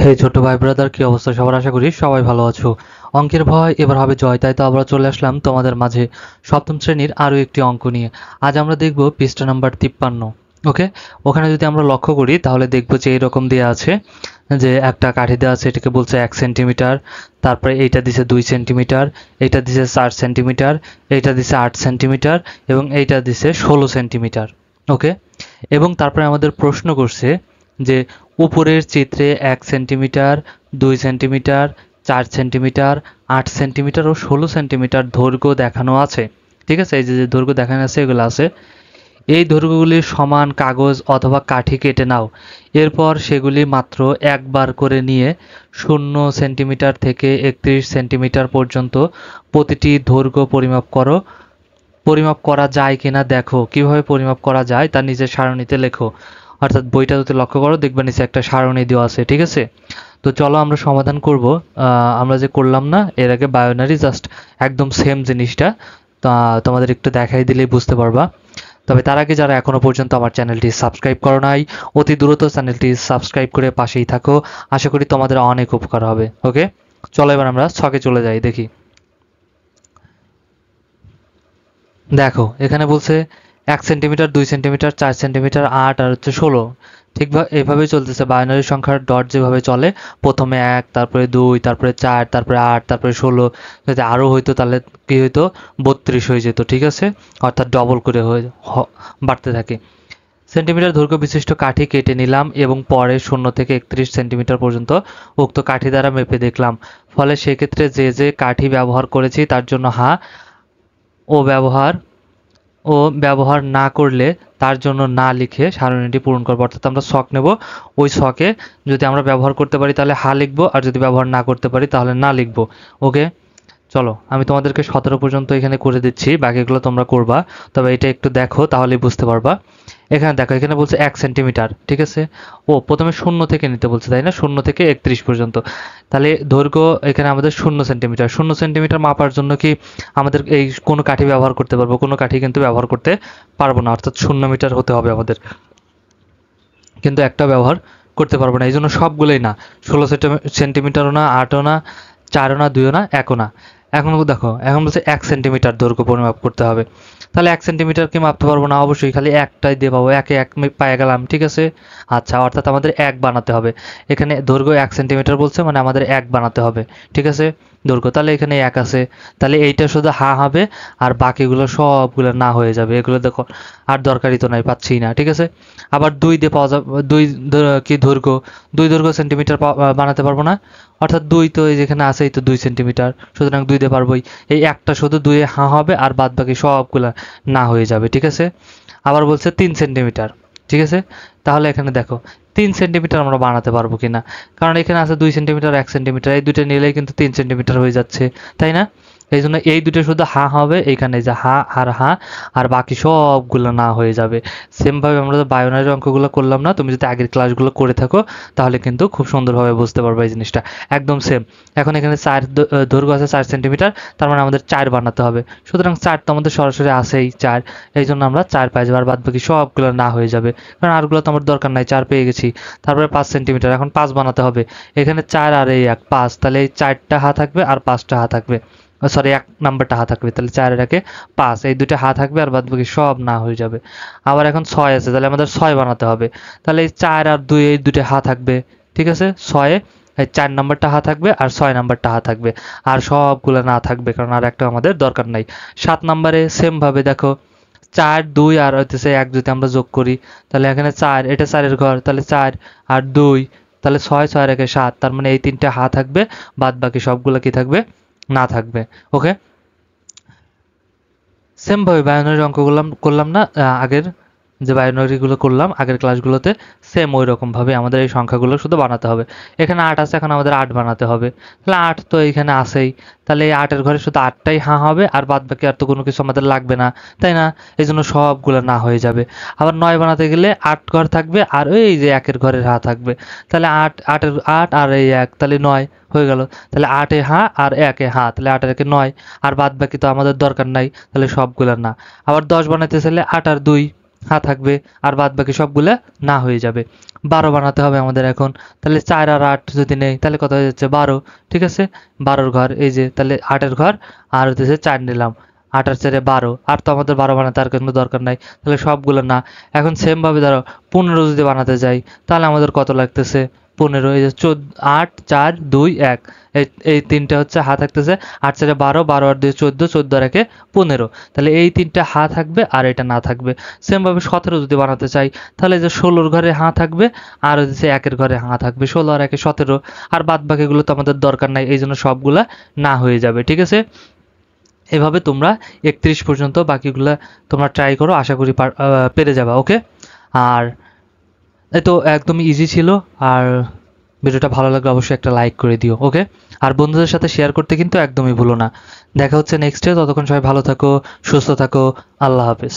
হে ছোট ভাই ব্রাদার, কি অবস্থা সবার? আশা করি সবাই ভালো আছো। অঙ্কের ভয় এবার হবে জয়, তাই তো আবার চলে আসলাম তোমাদের মাঝে সপ্তম শ্রেণীর আরো একটি অঙ্ক নিয়ে। আজ আমরা দেখব পৃষ্ঠা নাম্বার 53। ওকে, ওখানে যদি আমরা লক্ষ্য করি তাহলে দেখবো যে এরকম দেওয়া আছে যে একটা কাঠি দেওয়া আছে, এটাকে বলছে 1 সেন্টিমিটার, তারপরে এইটা দিছে 2 সেন্টিমিটার, এইটা দিছে 4 সেন্টিমিটার, এইটা দিছে 8 সেন্টিমিটার এবং এইটা দিছে 16 সেন্টিমিটার। ওকে, এবং তারপরে আমাদের প্রশ্ন করছে যে উপরের চিত্রে 1 সেন্টিমিটার, 2 সেন্টিমিটার, 4 সেন্টিমিটার, 8 সেন্টিমিটার ও 16 সেন্টিমিটার দৈর্ঘ্য দেখানো আছে। ঠিক আছে, এই যে যে দৈর্ঘ্য দেখানো আছে এগুলো আছে। এই দৈর্ঘ্যগুলির সমান কাগজ অথবা কাঠি কেটে নাও। এরপর সেগুলি মাত্র একবার করে নিয়ে 0 সেন্টিমিটার থেকে 31 সেন্টিমিটার পর্যন্ত প্রতিটি দৈর্ঘ্য পরিমাপ করো। পরিমাপ করা যায় কিনা দেখো। কিভাবে পরিমাপ করা যায় তা নিজের সারণীতে লেখো। অর্থাৎ বইটা যদি লক্ষ্য করো দেখবে নিচে একটা সারণী দেওয়া আছে। ঠিক আছে, তো চলো আমরা সমাধান করব। আমরা যে করলাম না এর আগে বায়োনারি, জাস্ট একদম সেম জিনিসটা তা তোমাদের একটু দেখাই দিলেই বুঝতে পারবা। তবে তার আগে যারা এখনো পর্যন্ত আমার চ্যানেলটি সাবস্ক্রাইব করো নাই, অতি দ্রুত চ্যানেলটি সাবস্ক্রাইব করে পাশেই থাকো। আশা করি তোমাদের অনেক উপকার হবে। ওকে, চলো এবার আমরা ছকে চলে যাই, দেখি। দেখো এখানে বলছে 1 সেন্টিমিটার, 2 সেন্টিমিটার, 4 সেন্টিমিটার, 8 আর হচ্ছে 16। ঠিক এভাবেই চলতেছে বাইনারি সংখ্যার ডট যেভাবে চলে, প্রথমে 1, তারপরে 2, তারপরে 4, তারপরে 8, তারপরে 16। যদি আরও হইতো তাহলে কি হইতো, 32 হয়ে যেত। ঠিক আছে, অর্থাৎ ডবল করে বাড়তে থাকে। সেন্টিমিটার দৈর্ঘ্য বিশিষ্ট কাঠি কেটে নিলাম এবং পরে 0 থেকে 31 সেন্টিমিটার পর্যন্ত উক্ত কাঠি দ্বারা মেপে দেখলাম। ফলে সেক্ষেত্রে যে যে কাঠি ব্যবহার করেছি তার জন্য হা, ও ব্যবহার ও ব্যবহার না করলে তার জন্য না লিখে সারণীটি পূরণ করবো। অর্থাৎ আমরা ছক নেব, ওই ছকে যদি আমরা ব্যবহার করতে পারি তাহলে হা লিখবো, আর যদি ব্যবহার না করতে পারি তাহলে না লিখবো। ওকে, চলো আমি তোমাদেরকে 17 পর্যন্ত এখানে করে দিচ্ছি, বাকিগুলো তোমরা করবা। তবে এটা একটু দেখো তাহলেই বুঝতে পারবা। এখানে দেখো, এখানে বলছে 1 সেন্টিমিটার। ঠিক আছে, ও প্রথমে 0 থেকে নিতে বলছে, তাই না? 0 থেকে 31 পর্যন্ত। তাহলে দৈর্ঘ্য এখানে আমাদের 0 সেন্টিমিটার। 0 সেন্টিমিটার মাপার জন্য কি আমাদের এই কোনো কাঠি ব্যবহার করতে পারবো? কোনো কাঠি কিন্তু ব্যবহার করতে পারবো না, অর্থাৎ 0 মিটার হতে হবে আমাদের, কিন্তু একটা ব্যবহার করতে পারবো না। এই জন্য সবগুলোই না, 16 সেন্টিমিটারও না, 8ও না, 4ও না, 2ও না, 1ও না। এখন দেখো, এখন বলছে 1 সেন্টিমিটার দৈর্ঘ্য পরিমাপ করতে হবে। তাহলে 1 সেন্টিমিটার কি মাপতে পারবো না? অবশ্যই, খালি একটাই দিয়ে পাবো, একে এক পায়ে গেলাম। ঠিক আছে, আচ্ছা, অর্থাৎ আমাদের এক বানাতে হবে। এখানে দৈর্ঘ্য 1 সেন্টিমিটার বলছে, মানে আমাদের এক বানাতে হবে। ঠিক আছে, দৈর্ঘ্য, তাহলে এখানে এক আছে। তাহলে এইটা শুধু হা হবে, আর বাকিগুলো সবগুলো না হয়ে যাবে। এগুলো দেখো আর দরকারই তো নাই, পাচ্ছি না। ঠিক আছে, আবার 2 দিয়ে পাওয়া যাবে। 2 কি দৈর্ঘ্য, 2 দৈর্ঘ্য সেন্টিমিটার বানাতে পারবো না। অর্থাৎ 2 তো এই যেখানে আছেই তো 2 সেন্টিমিটার, সুতরাং 2 দিয়ে পারবোই। এই একটা শুধু 2 এ হা হবে, আর বাদ বাকি সবগুলা না হয়ে যাবে। ঠিক আছে, আবার বলছে 3 সেন্টিমিটার। ঠিক আছে, তাহলে এখানে দেখো 3 সেন্টিমিটার আমরা বানাতে পারবো কিনা, কারণ এখানে আছে 2 সেন্টিমিটার, 1 সেন্টিমিটার, এই দুটো নিলেই কিন্তু 3 সেন্টিমিটার হয়ে যাচ্ছে, তাই না? এই জন্য এই দুটো শুধু হা হবে, এখানে যে হা আর হা, আর বাকি সবগুলো না হয়ে যাবে। সেমভাবে আমরা যে বায়োনারি অঙ্কগুলো করলাম না, তুমি যদি আগের ক্লাসগুলো করে থাকো তাহলে কিন্তু খুব সুন্দরভাবে বুঝতে পারবে এই জিনিসটা, একদম সেম। এখন এখানে দৈর্ঘ্য আছে 4 সেন্টিমিটার, তার মানে আমাদের 4 বানাতে হবে। সুতরাং 4 তো আমাদের সরাসরি আসেই 4, এই জন্য আমরা 4 পাই যাবো, আর বাদ বাকি সবগুলো না হয়ে যাবে, কারণ আরগুলো তো আমার দরকার নাই, 4 পেয়ে গেছি। তারপরে 5 সেন্টিমিটার, এখন 5 বানাতে হবে। এখানে 4 আর এই 1, 5, তাহলে এই 4টা হা থাকবে আর 5টা হা থাকবে। সরি, 1 নাম্বারটা হা থাকবে, তাহলে 4 এর একে 5, এই দুটো হা থাকবে আর বাদ বাকি সব না হয়ে যাবে। আবার এখন 6 আছে, তাহলে আমাদের 6 বানাতে হবে। তাহলে এই 4 আর 2, এই দুটো হা থাকবে। ঠিক আছে, 6 এই 4 নাম্বারটা হা থাকবে আর 6 নাম্বারটা হা থাকবে, আর সবগুলো না থাকবে, কারণ আর একটা আমাদের দরকার নাই। 7 নাম্বারে সেম ভাবে দেখো, 4, 2 আর হইতেছে 1 যদি আমরা যোগ করি, তাহলে এখানে 4, এটা 4 এর ঘর, তাহলে 4 আর 2, তাহলে 6, 6 আর 1 7, তার মানে এই তিনটা হা থাকবে, বাদ বাকি সবগুলো কি থাকবে, না থাকবে। ওকে, সেম ভাবে বায়োনারি অঙ্ক করলাম না আগের যে বায়োনারিগুলো করলাম আগের ক্লাসগুলোতে, সেম ওই রকম ভাবে আমাদের এই সংখ্যাগুলো শুধু বানাতে হবে। এখানে 8 আছে, এখন আমাদের 8 বানাতে হবে। তাহলে 8 তো এইখানে আছেই, তাহলে এই 8 এর ঘরে শুধু 8টাই হা হবে, আর বাদ বাকি আর তো কোনো কিছু আমাদের লাগবে না, তাই না? এই জন্য সবগুলো না হয়ে যাবে। আবার 9 বানাতে গেলে 8 ঘর থাকবে, আর ওই যে 1 এর ঘরের হা থাকবে। তাহলে 8 আর এই 1, তাহলে 9 হয়ে গেল। তাহলে 8 এ হা আর 1 এ হা, তাহলে 8 এর একে 9, আর বাদ বাকি তো আমাদের দরকার নাই, তাহলে সবগুলো না। আবার 10 বানাইতে চাইলে 8 আর 2, হা থাকবে, আর বাদ বাকি সবগুলা না হয়ে যাবে। 12 বানাতে হবে আমাদের এখন। তাহলে 4 আর 8 যদি নেই তাহলে কত হয়ে যাচ্ছে 12। ঠিক আছে, 12 ঘর এই যে, তাহলে 8 ঘর আর হচ্ছে 4 নিলাম, 8 আর 4 12। আর তো আমাদের 12 বানাতে আর কোনো দরকার নাই, তাহলে সবগুলো না। এখন সেম ভাবে ধরো 15 যদি বানাতে যাই তাহলে আমাদের কত লাগতেছে 15, এই যে 8 4 2 1, এই তিনটা হচ্ছে হা থাকতেছে। 8 4 12, 12 আর 2 14, 14 আর 1 15। তাহলে এই তিনটা হা থাকবে আর এটা না থাকবে। সেম ভাবে 17 যদি বানাতে চাই তাহলে যে 16 ঘরে হা থাকবে আর হচ্ছে 1 ঘরে হা থাকবে, 16 আর 1 17। আর বাদ বাকিগুলো তো আমাদের দরকার নাই, এই জন্য সবগুলা না হয়ে যাবে। ঠিক আছে, এভাবে তোমরা 31 পর্যন্ত বাকিগুলা তোমরা ট্রাই করো, আশা করি পেরে যাবা। ওকে, আর এই তো একদমই ইজি ছিল। আর ভিডিওটা ভালো লাগলে অবশ্যই একটা লাইক করে দিও। ওকে, আর বন্ধুদের সাথে শেয়ার করতে কিন্তু একদমই ভুলো না। দেখা হচ্ছে নেক্সটে, ততক্ষণ সবাই ভালো থাকো, সুস্থ থাকো, আল্লাহ হাফেজ।